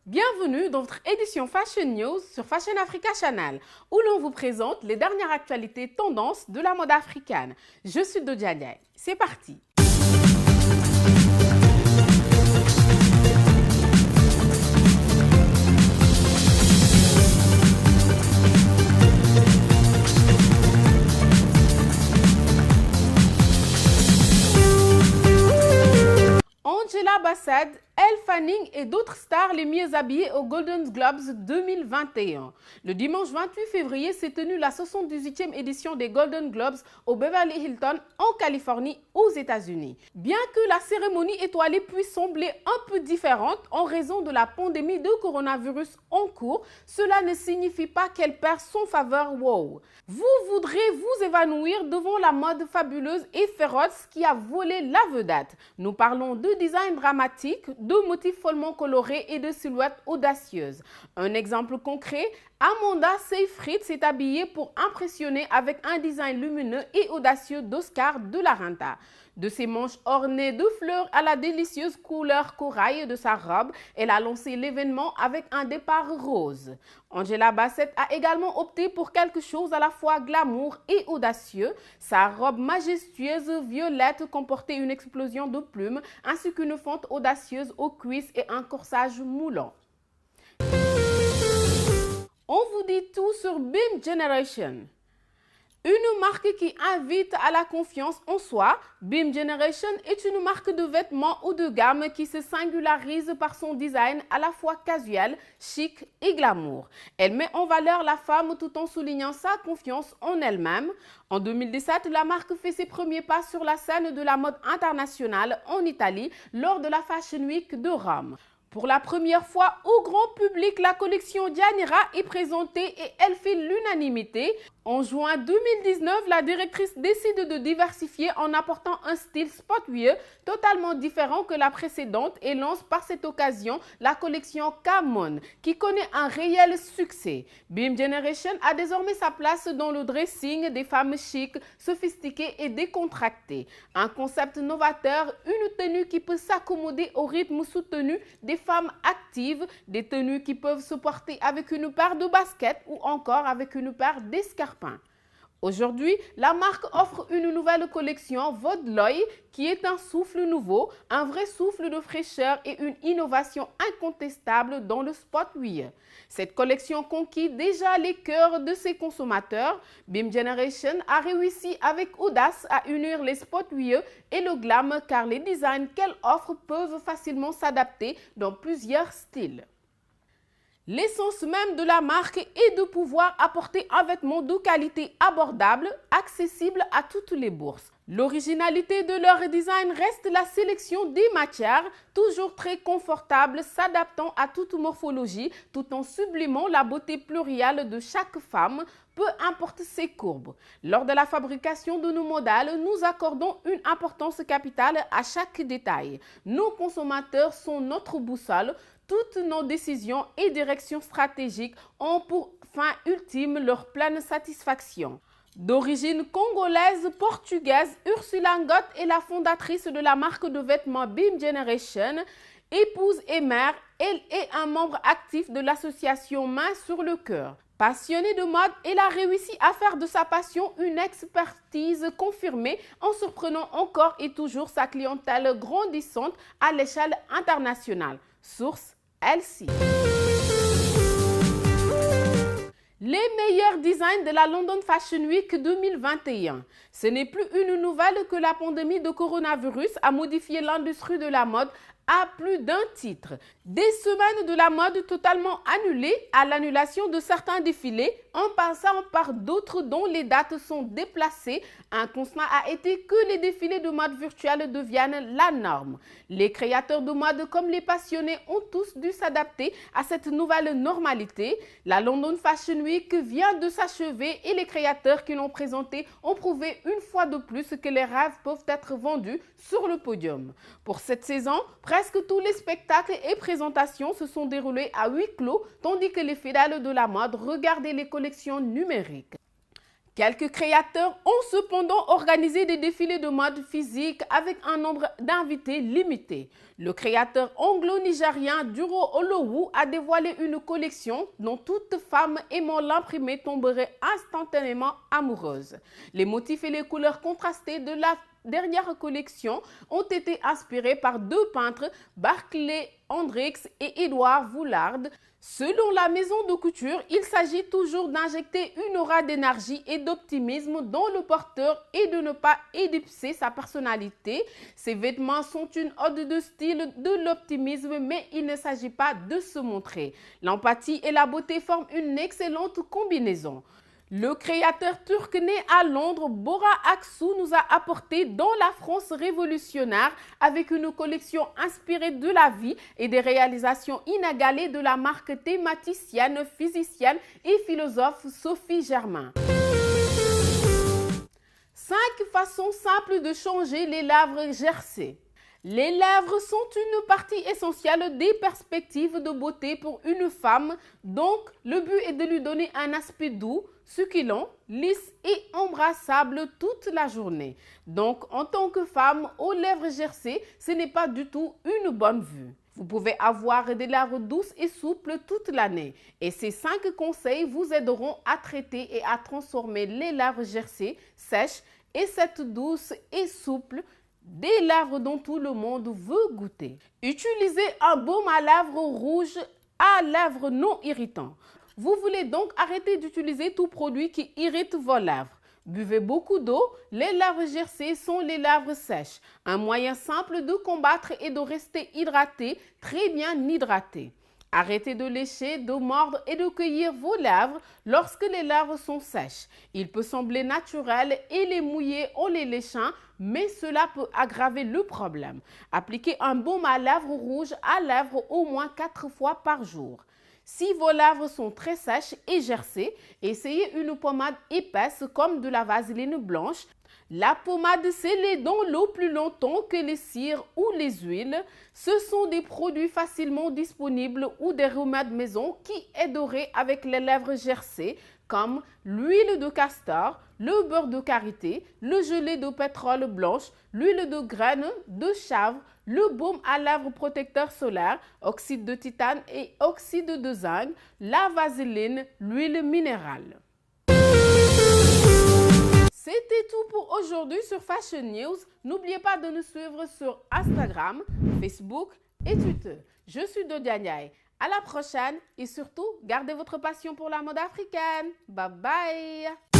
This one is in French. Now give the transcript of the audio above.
Bienvenue dans votre édition Fashion News sur Fashion Africa Channel, où l'on vous présente les dernières actualités tendances de la mode africaine. Je suis Dodia Ndiaye. C'est parti! Angela Bassett, Elle Fanning et d'autres stars les mieux habillées aux Golden Globes 2021. Le dimanche 28 février s'est tenue la 78e édition des Golden Globes au Beverly Hilton en Californie aux États-Unis. Bien que la cérémonie étoilée puisse sembler un peu différente en raison de la pandémie de coronavirus en cours, cela ne signifie pas qu'elle perd son faveur wow. Vous voudrez vous évanouir devant la mode fabuleuse et féroce qui a volé la vedette. Nous parlons de design dramatique, de motifs follement colorés et de silhouettes audacieuses. Un exemple concret, Amanda Seyfried s'est habillée pour impressionner avec un design lumineux et audacieux d'Oscar de la Renta. De ses manches ornées de fleurs à la délicieuse couleur corail de sa robe, elle a lancé l'événement avec un départ rose. Angela Bassett a également opté pour quelque chose à la fois glamour et audacieux. Sa robe majestueuse violette comportait une explosion de plumes ainsi qu'une fente audacieuse aux cuisses et un corsage moulant. On vous dit tout sur Beam Generation. Une marque qui invite à la confiance en soi, Beam Generation est une marque de vêtements haut de gamme qui se singularise par son design à la fois casual, chic et glamour. Elle met en valeur la femme tout en soulignant sa confiance en elle-même. En 2017, la marque fait ses premiers pas sur la scène de la mode internationale en Italie lors de la Fashion Week de Rome. Pour la première fois au grand public, la collection Dianira est présentée et elle fait l'unanimité. En juin 2019, la directrice décide de diversifier en apportant un style sportwear totalement différent que la précédente et lance par cette occasion la collection Camon qui connaît un réel succès. Beam Generation a désormais sa place dans le dressing des femmes chic, sophistiquées et décontractées. Un concept novateur, une tenue qui peut s'accommoder au rythme soutenu des femmes actives, des tenues qui peuvent se porter avec une paire de baskets ou encore avec une paire d'escarpins. Aujourd'hui, la marque offre une nouvelle collection Vodloy qui est un souffle nouveau, un vrai souffle de fraîcheur et une innovation incontestable dans le sportwear. Cette collection conquit déjà les cœurs de ses consommateurs. Beam Generation a réussi avec audace à unir les sportwear et le glam car les designs qu'elle offre peuvent facilement s'adapter dans plusieurs styles. L'essence même de la marque est de pouvoir apporter un vêtement de qualité abordable, accessible à toutes les bourses. L'originalité de leur design reste la sélection des matières, toujours très confortables, s'adaptant à toute morphologie, tout en sublimant la beauté plurielle de chaque femme, peu importe ses courbes. Lors de la fabrication de nos modèles, nous accordons une importance capitale à chaque détail. Nos consommateurs sont notre boussole. Toutes nos décisions et directions stratégiques ont pour fin ultime leur pleine satisfaction. D'origine congolaise, portugaise, Ursula Ngott est la fondatrice de la marque de vêtements Beam Generation. Épouse et mère, elle est un membre actif de l'association Main sur le cœur. Passionnée de mode, elle a réussi à faire de sa passion une expertise confirmée en surprenant encore et toujours sa clientèle grandissante à l'échelle internationale. Source LC. Les meilleurs designs de la London Fashion Week 2021. Ce n'est plus une nouvelle que la pandémie de coronavirus a modifié l'industrie de la mode à plus d'un titre. Des semaines de la mode totalement annulées à l'annulation de certains défilés, en passant par d'autres dont les dates sont déplacées, un constat a été que les défilés de mode virtuelle deviennent la norme. Les créateurs de mode comme les passionnés ont tous dû s'adapter à cette nouvelle normalité. La London Fashion Week vient de s'achever et les créateurs qui l'ont présentée ont prouvé une fois de plus que les rêves peuvent être vendus sur le podium. Pour cette saison, presque tous les spectacles et présentations se sont déroulés à huis clos, tandis que les fidèles de la mode regardaient les collections numériques. Quelques créateurs ont cependant organisé des défilés de mode physique avec un nombre d'invités limité. Le créateur anglo-nigérien Duro Olowu a dévoilé une collection dont toute femme aimant l'imprimer tomberait instantanément amoureuse. Les motifs et les couleurs contrastées de la dernière collection ont été inspirés par deux peintres, Barclay Hendricks et Edouard Voulard. Selon la maison de couture, il s'agit toujours d'injecter une aura d'énergie et d'optimisme dans le porteur et de ne pas édipser sa personnalité. Ces vêtements sont une ode de style de l'optimisme, mais il ne s'agit pas de se montrer. L'empathie et la beauté forment une excellente combinaison. Le créateur turc né à Londres, Bora Aksu, nous a apporté dans la France révolutionnaire avec une collection inspirée de la vie et des réalisations inégalées de la marque thématicienne, physicienne et philosophe Sophie Germain. 5 façons simples de changer les lèvres gercées. Les lèvres sont une partie essentielle des perspectives de beauté pour une femme, donc le but est de lui donner un aspect doux, succulent, lisse et embrassable toute la journée. Donc en tant que femme aux lèvres gercées, ce n'est pas du tout une bonne vue. Vous pouvez avoir des lèvres douces et souples toute l'année. Et ces 5 conseils vous aideront à traiter et à transformer les lèvres gercées, sèches et cette douce et souple des lèvres dont tout le monde veut goûter. Utilisez un baume à lèvres rouge à lèvres non irritant. Vous voulez donc arrêter d'utiliser tout produit qui irrite vos lèvres. Buvez beaucoup d'eau. Les lèvres gercées sont les lèvres sèches. Un moyen simple de combattre et de rester hydraté, très bien hydraté. Arrêtez de lécher, de mordre et de cueillir vos lèvres lorsque les lèvres sont sèches. Il peut sembler naturel et les mouiller en les léchant, mais cela peut aggraver le problème. Appliquez un baume à lèvres rouge à lèvres au moins 4 fois par jour. Si vos lèvres sont très sèches et gercées, essayez une pommade épaisse comme de la vaseline blanche. La pommade scellée dans l'eau plus longtemps que les cires ou les huiles. Ce sont des produits facilement disponibles ou des remèdes maison qui aideraient avec les lèvres gercées comme l'huile de castor, le beurre de karité, le gelé de pétrole blanche, l'huile de graines de chanvre, le baume à lèvres protecteur solaire, oxyde de titane et oxyde de zinc, la vaseline, l'huile minérale. C'était tout pour aujourd'hui sur Fashion News. N'oubliez pas de nous suivre sur Instagram, Facebook et Twitter. Je suis Dodia Ndiaye. À la prochaine et surtout, gardez votre passion pour la mode africaine. Bye bye!